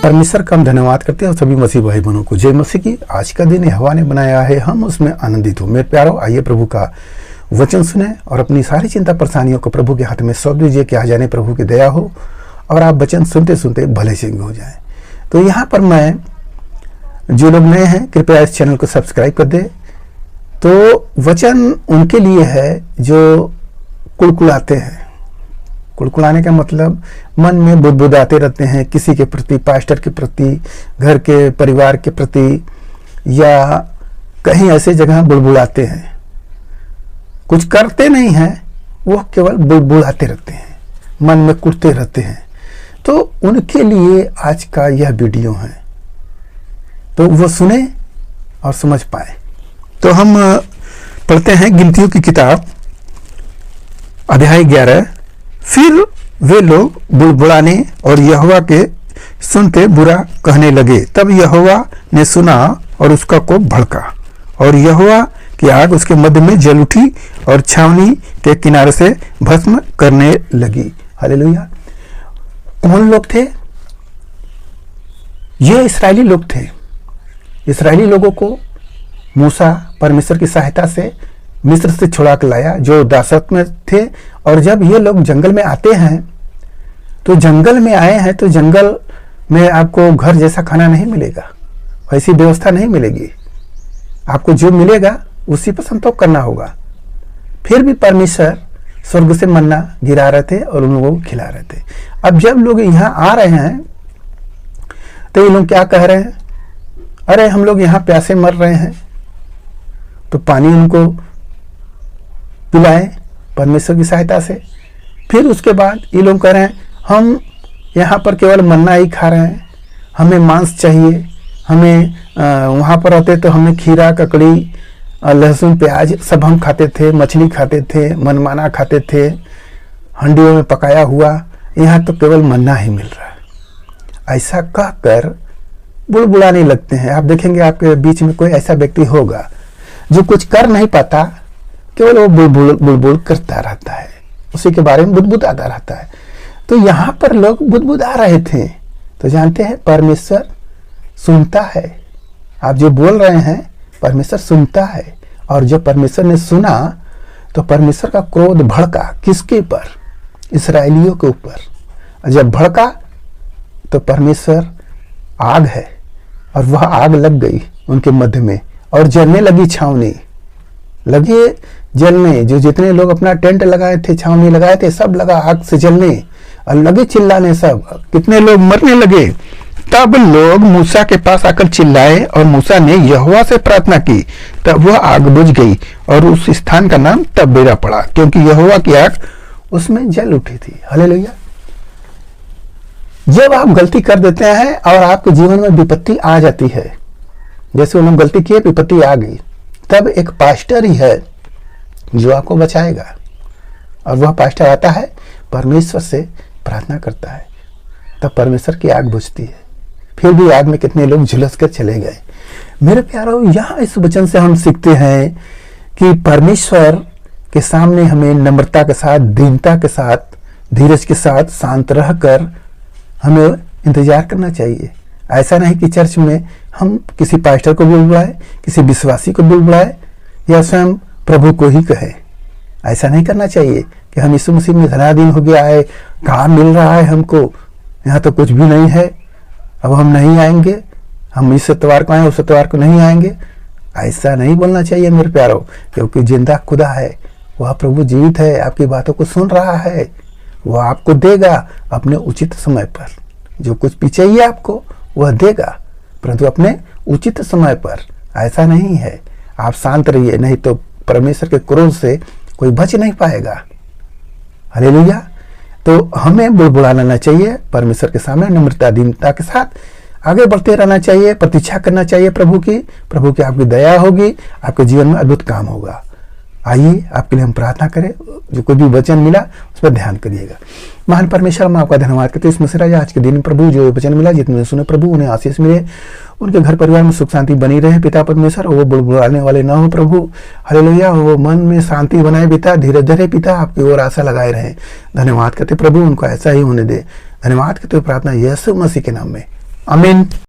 परमेश्वर का हम धन्यवाद करते हैं और सभी मसीह भाई बहनों को जय मसीह की। आज का दिन यहोवा ने बनाया है, हम उसमें आनंदित हो। मेरे प्यारो, आइए प्रभु का वचन सुने और अपनी सारी चिंता परेशानियों को प्रभु के हाथ में सौंप दीजिए कि आ जाने प्रभु की दया हो और आप वचन सुनते सुनते भले से हो जाए। तो यहाँ पर मैं, जो लोग नए हैं कृपया इस चैनल को सब्सक्राइब कर दे। तो वचन उनके लिए है जो कुड़कुड़ाते हैं। कुड़कुड़ाने का मतलब मन में बुदबुदाते रहते हैं किसी के प्रति, पास्टर के प्रति, घर के परिवार के प्रति, या कहीं ऐसे जगह बुड़बुड़ाते हैं। कुछ करते नहीं हैं, वो केवल बुड़बुड़ाते रहते हैं, मन में कुड़ते रहते हैं। तो उनके लिए आज का यह वीडियो है, तो वो सुने और समझ पाए। तो हम पढ़ते हैं गिनतियों की किताब अध्याय 11। फिर वे लोग बुड़बुड़ाने और यहोवा के सुनते बुरा कहने लगे। तब यहोवा ने सुना और उसका कोप भड़का और यहोवा की आग उसके मध्य में जल उठी और छावनी के किनारे से भस्म करने लगी। हालेलुया। कौन लोग थे? ये इस्राएली लोग थे। इस्राएली लोगों को मूसा परमेश्वर की सहायता से मिस्र से छुड़ा के लाया, जो दासत्व में थे। और जब ये लोग जंगल में आते हैं, तो जंगल में आए हैं तो जंगल में आपको घर जैसा खाना नहीं मिलेगा, वैसी व्यवस्था नहीं मिलेगी। आपको जो मिलेगा उसी पर संतोष करना होगा। फिर भी परमेश्वर स्वर्ग से मन्ना गिरा रहे थे और उन लोगों को खिला रहे थे। अब जब लोग यहाँ आ रहे हैं तो ये लोग क्या कह रहे हैं? अरे हम लोग यहाँ प्यासे मर रहे हैं, तो पानी उनको पिलाएं परमेश्वर की सहायता से। फिर उसके बाद ये लोग कह रहे हैं हम यहाँ पर केवल मन्ना ही खा रहे हैं, हमें मांस चाहिए। हमें वहाँ पर रहते तो हमें खीरा, ककड़ी, लहसुन, प्याज सब हम खाते थे, मछली खाते थे, मनमाना खाते थे, हंडियों में पकाया हुआ। यहाँ तो केवल मन्ना ही मिल रहा है। ऐसा कहकर बुड़बुड़ाने लगते हैं। आप देखेंगे आपके बीच में कोई ऐसा व्यक्ति होगा जो कुछ कर नहीं पाता, केवल वो बुड़बुड़ करता रहता है, उसी के बारे में बुदबुदाता रहता है। तो यहाँ पर लोग बुदबुदा रहे थे। तो जानते हैं परमेश्वर सुनता है। आप जो बोल रहे हैं परमेश्वर सुनता है। और जब परमेश्वर ने सुना तो परमेश्वर का क्रोध भड़का। किसके पर? इस्राएलियों के ऊपर। और जब भड़का तो परमेश्वर आग है और वह आग लग गई उनके मध्य में और जलने लगी। छावनी लगे जलने। जो जितने लोग अपना टेंट लगाए थे, छावनी लगाए थे, सब लगा आग से जलने और लगे चिल्लाने। सब कितने लोग मरने लगे। तब लोग मूसा के पास आकर चिल्लाए और मूसा ने यहोवा से प्रार्थना की। तब वह आग बुझ गई और उस स्थान का नाम तबेरा पड़ा, क्योंकि यहोवा की आग उसमें जल उठी थी। हालेलुया। जब आप गलती कर देते हैं और आपके जीवन में विपत्ति आ जाती है, जैसे उन्होंने गलती की, विपत्ति आ गई, तब एक पास्टर ही है जो आपको बचाएगा। और वह पास्टर आता है, परमेश्वर से प्रार्थना करता है, तब परमेश्वर की आग बुझती है। फिर भी आग में कितने लोग झुलस कर चले गए। मेरे प्यारों, यहाँ इस वचन से हम सीखते हैं कि परमेश्वर के सामने हमें नम्रता के साथ, दीनता के साथ, धीरज के साथ, शांत रहकर हमें इंतजार करना चाहिए। ऐसा नहीं कि चर्च में हम किसी पास्टर को बुलबुलाए, किसी विश्वासी को बुलबुलाए या स्वयं प्रभु को ही कहे। ऐसा नहीं करना चाहिए कि हम यीशु मसीह में धना दिन हो गया है, काम मिल रहा है हमको, यहाँ तो कुछ भी नहीं है, अब हम नहीं आएंगे, हम इस इतवार को आए उस इतवार को नहीं आएंगे। ऐसा नहीं बोलना चाहिए मेरे प्यारों, क्योंकि जिंदा खुदा है, वह प्रभु जीवित है, आपकी बातों को सुन रहा है, वह आपको देगा अपने उचित समय पर। जो कुछ भी चाहिए आपको वह देगा, परंतु अपने उचित समय पर। ऐसा नहीं है। आप शांत रहिए, नहीं तो परमेश्वर के क्रोध से कोई बच नहीं पाएगा। हालेलुया। तो हमें बुड़बुड़ाना चाहिए परमेश्वर के सामने, नम्रता दीनता के साथ आगे बढ़ते रहना चाहिए, प्रतीक्षा करना चाहिए प्रभु की आपकी दया होगी, आपके जीवन में अद्भुत काम होगा। आइए आपके लिए हम प्रार्थना करें। जो कोई भी वचन मिला उस पर ध्यान करिएगा। महान परमेश्वर, हम आपका धन्यवाद करते हैं इस मसीह राजा आज के दिन में प्रभु जो वचन मिला, जितने सुने प्रभु उन्हें आशीष मिले, उनके घर परिवार में सुख शांति बनी रहे पिता परमेश्वर। वो बुड़बुड़ाने वाले ना हो प्रभु। हालेलुया। वो मन में शांति बनाए पिता, धीरज धरे पिता, आपकी ओर आशा लगाए रहे। धन्यवाद करते प्रभु, उनको ऐसा ही होने दे। धन्यवाद करते प्रार्थना यीशु मसीह के नाम में, आमीन।